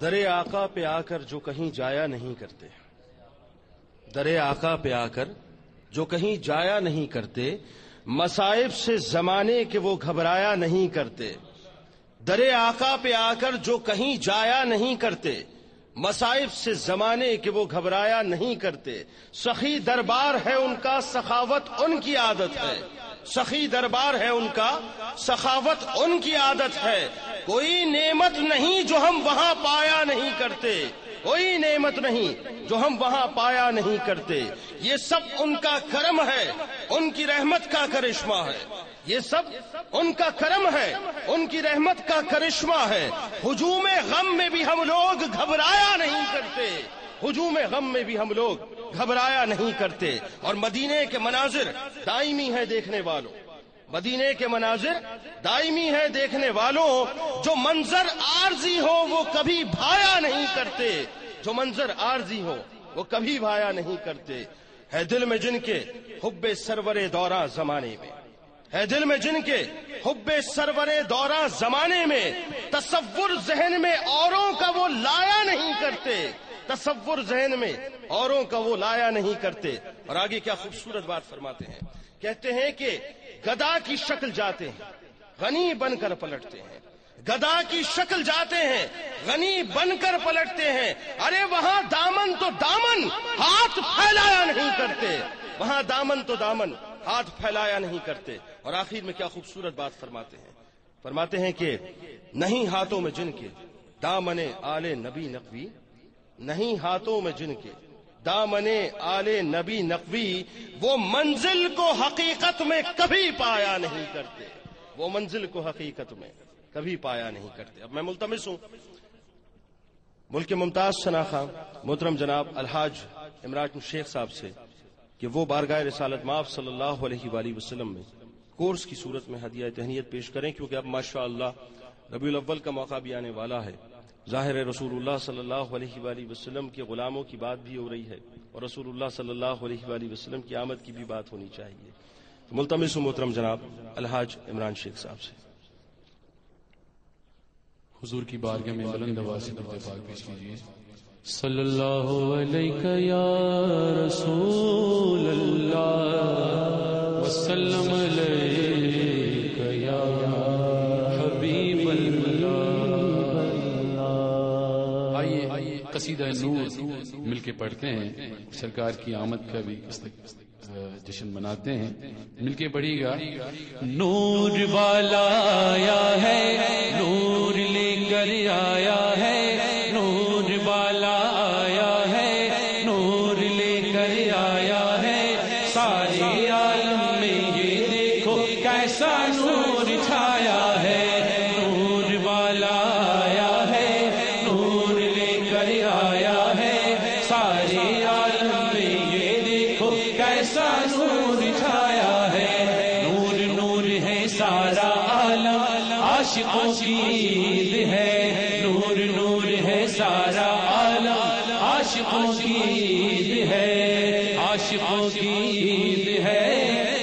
درے آقا پہ آ کر جو کہیں جایا نہیں کرتے، درے آقا پہ آ کر جو کہیں جایا نہیں کرتے، مصائب سے زمانے کے وہ گھبرایا نہیں کرتے، درے آقا پہ آ کر جو کہیں جایا نہیں کرتے، مصائب سے زمانے کے وہ گھبرایا نہیں کرتے، سخی دربار ہے ان کا سخاوت ان کی عادت ہے، سخی دربار ہے ان کا سخاوت ان کی عادت ہے، کوئی نعمت نہیں جو ہم وہاں پایا نہیں کرتے، کوئی نعمت نہیں جو ہم وہاں پایا نہیں کرتے، یہ سب ان کا کرم ہے، ان کی رحمت کا کرشمہ ہے، یہ سب ان کا کرم ہے، ان کی رحمت کا کرشمہ ہے، ہجوم غم میں بھی ہم لوگ گھبرایا نہیں کرتے، ہجوم غم میں بھی ہم لوگ گھبرایا نہیں کرتے، اور مدینے کے مناظر دائمی ہے دیکھنے والوں، مدینے کے مناظر دائمی ہے دیکھنے والوں، جو منظر عارضی ہو وہ کبھی بھایا نہیں کرتے، جو منظر عارضی ہو وہ کبھی بھایا نہیں کرتے، ہے دل میں جن کے حب سرور دوراں زمانے میں، ہے دل میں جن کے حب سرور دوراں زمانے میں، تصور ذہن میں اوروں کا وہ لایا نہیں کرتے، تصور ذہن میں اوروں کا وہ لایا نہیں کرتے، اور آگے کیا خوبصورت بات فرماتے ہیں، کہتے ہیں کہ گدا کی شکل جاتے ہیں غنی بن کر پلٹتے ہیں، گدا کی شکل جاتے ہیں غنی بن کر پلٹتے ہیں، ارے وہاں دامن تو دامن ہاتھ پھیلایا نہیں کرتے، وہاں دامن تو دامن ہاتھ پھیلایا نہیں کرتے، اور آخر میں کیا خوبصورت بات فرماتے ہیں کہ نہیں ہاتھوں میں جن کے دامن آل نبی نقوی، نہیں ہاتھوں میں جن کے دامن آل نبی نقوی، وہ منزل کو حقیقت میں کبھی پایا نہیں کرتے، وہ منزل کو حقیقت میں کبھی پایا نہیں کرتے۔ اب میں ملتمس ہوں ملک ممتاز شناخواں محترم جناب الحاج عمران شیخ صاحب سے کہ وہ بارگاہ رسالت مآب صلی اللہ علیہ وآلہ وسلم میں کورس کی صورت میں ہدیہ تہنیت پیش کریں، کیونکہ اب ماشاءاللہ ربیع الاول کا موقع بھی آنے والا ہے، ظاہر ہے رسول اللہ صلی اللہ علیہ وآلہ وسلم کے غلاموں کی بات بھی ہو رہی ہے، اور رسول اللہ صلی اللہ علیہ وآلہ وسلم کی آمد کی بھی بات ہونی چاہیے، تو ملتمس ہوں محترم جناب الحاج عمران شیخ صاحب سے حضور کی بارگاہ میں بلند آواز سے درود پاک پیش کیجیے۔ صلی اللہ علیہ یا رسول اللہ وسلم علیہ یا حبیب اللہ۔ آئیے قصیدہ نور مل کے پڑھتے ہیں، سرکار کی آمد کا بھی جشن مناتے ہیں، مل کے پڑھیے گا۔ نور والا آیا ہے، نور لے کر آیا ہے، نور والا آیا ہے، نور لے کر آیا ہے، سارے عالم میں یہ دیکھو کیسا نور چھایا ہے، نور والا آیا ہے، نور لے کر آیا ہے، سارے عالم میں یہ دیکھو کیسا نور چھایا ہے، نور نور ہے سارا عالم عاشقوں کی عید ہے، نور نور ہے سارا عالم عاشقوں کی عید ہے، عاشقوں کی عید ہے،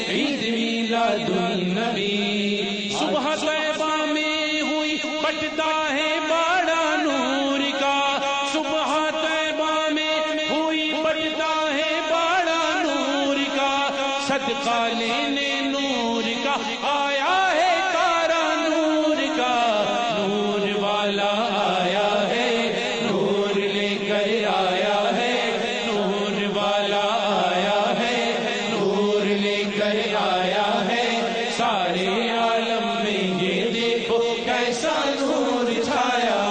عید میلاد النبی۔ صبح طیبہ میں ہوئی بٹتا ہے باڑا نور کا، صبح طیبہ میں ہوئی بٹتا ہے باڑا نور کا، صدقہ لینے نور کا آیا ہے کارا نور کا، نور والا آیا ہے، نور لے کر آیا ہے، نور والا آیا ہے، نور لے کر آیا ہے، سارے عالم میں یہ دیکھو کیسا نور چھایا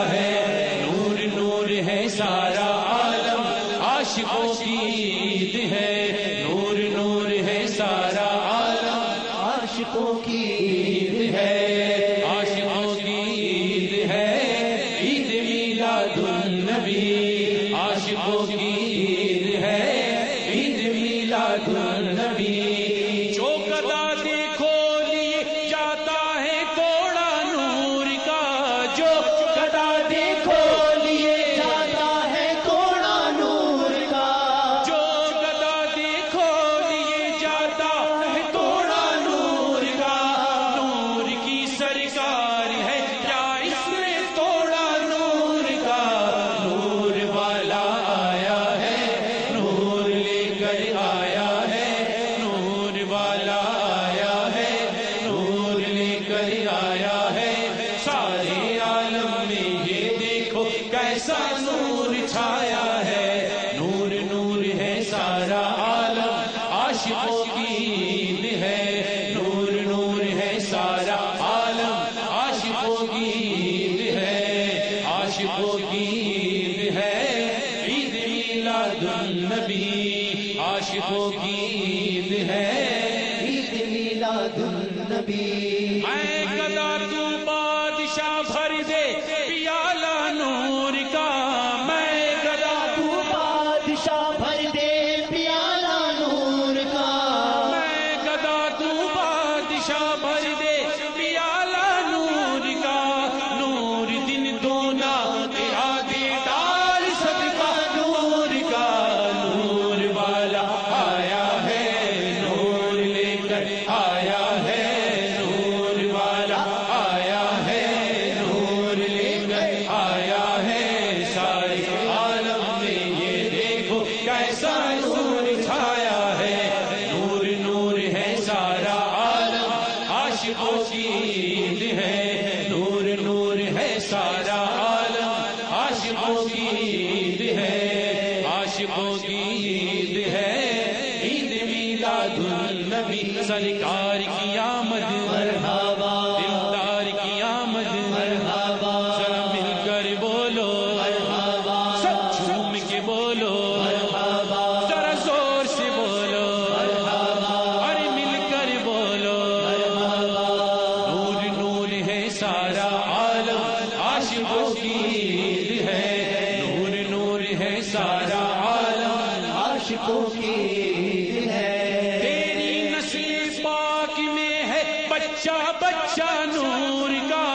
عاشقوں کی عید ہے عید میلاد النبی، عاشقوں کی عید ہے عید میلاد النبی۔ اے گدا تو بادشاہ بھر دے پیالہ نور کا، میں گدا تو بادشاہ بھر دے پیالہ نور کا، میں گدا تو بادشاہ بھر دے پیالہ نور کا، نور دن دونا تیرا دے ڈال صدقہ نور کا، نور والا آیا ہے نور لے کر آیا ہے، نور والا آیا ہے نور لے کر آیا ہے، سارے عالم میں یہ دیکھو کیسا نور چھایا ہے، نور نور ہے سارا عالم، عاشقوں کی عید ہے، نور نور ہے سارا عالم، عاشقوں کی عید ہے، عاشقوں کی عید ہے عید میلاد النبی، سرکار کی آمد مرحبا دلدار کی آمد مرحبا ذرا مل کر بولو مرحبا سب جھوم کے بولو مرحبا ذرا زور سے بولو ارے مل کر بولو، نور نور ہے سارا عالم، عاشقوں کی عید ہے، نور نور ہے سارا عالم، عاشقوں کی عید ہے۔ تیری نسل پاک میں ہے بچہ بچہ نور کا،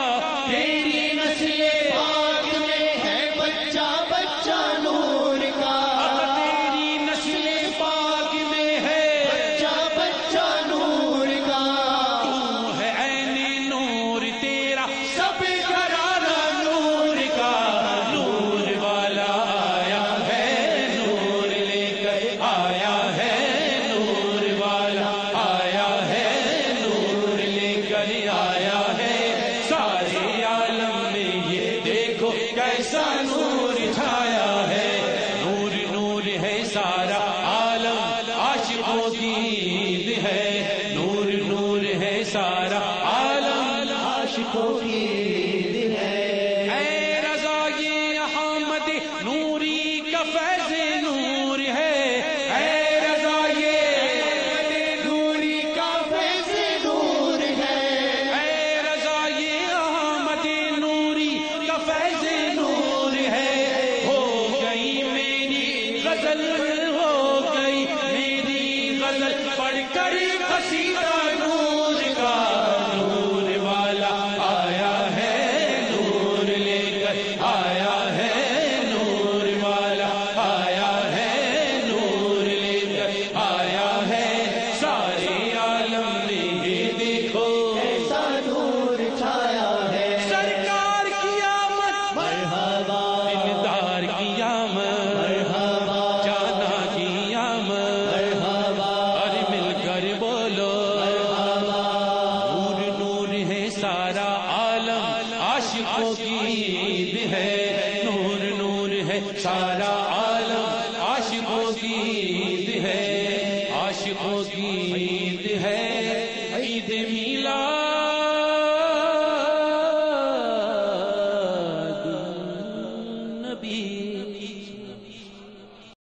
تیری نسل پاک میں ہے بچہ بچہ نور کا، تیری نسل پاک میں ہے بچہ بچہ نور کا، تو ہے عین نور تیرا سب گھرانہ نور کا، نور والا آیا ہے نور لے کر آیا ہے، نور والا آیا ہے نور لے کر آیا ہے، سارے عالم میں یہ دیکھو کیسا نور چھایا ہے، نور نور ہے سارا عالم، عاشقوں کی عید ہے، نور نور ہے سارا عالم، عاشقوں کی عید ہے۔ اے رضا یہ احمد نوری کا فیض نور ہے، اے رضا یہ نوری کا فیض نور ہے، اے رضا یہ احمد نوری کا فیض نور ہے، ہو گئی میری غزل ہو گئی میری غزل پڑھ کر قصیدہ نور کا، نور والا آیا ہے نور لے کر آیا ہے، نور والا آیا ہے نور لے کر آیا ہے، سارے عالم میں یہ دیکھو ایسا نور چھایا ہے۔ سرکار کی آمد مرحبا دلدار کی آمد مرحبا جانا کی آمد، مرحبا ارے مل کر بولو نور نور ہے سارا عالم، عاشقوں کی عید ہے، نور نور ہے سارا عالم، عاشقوں کی عید ہے، عاشقوں کی عید ہے۔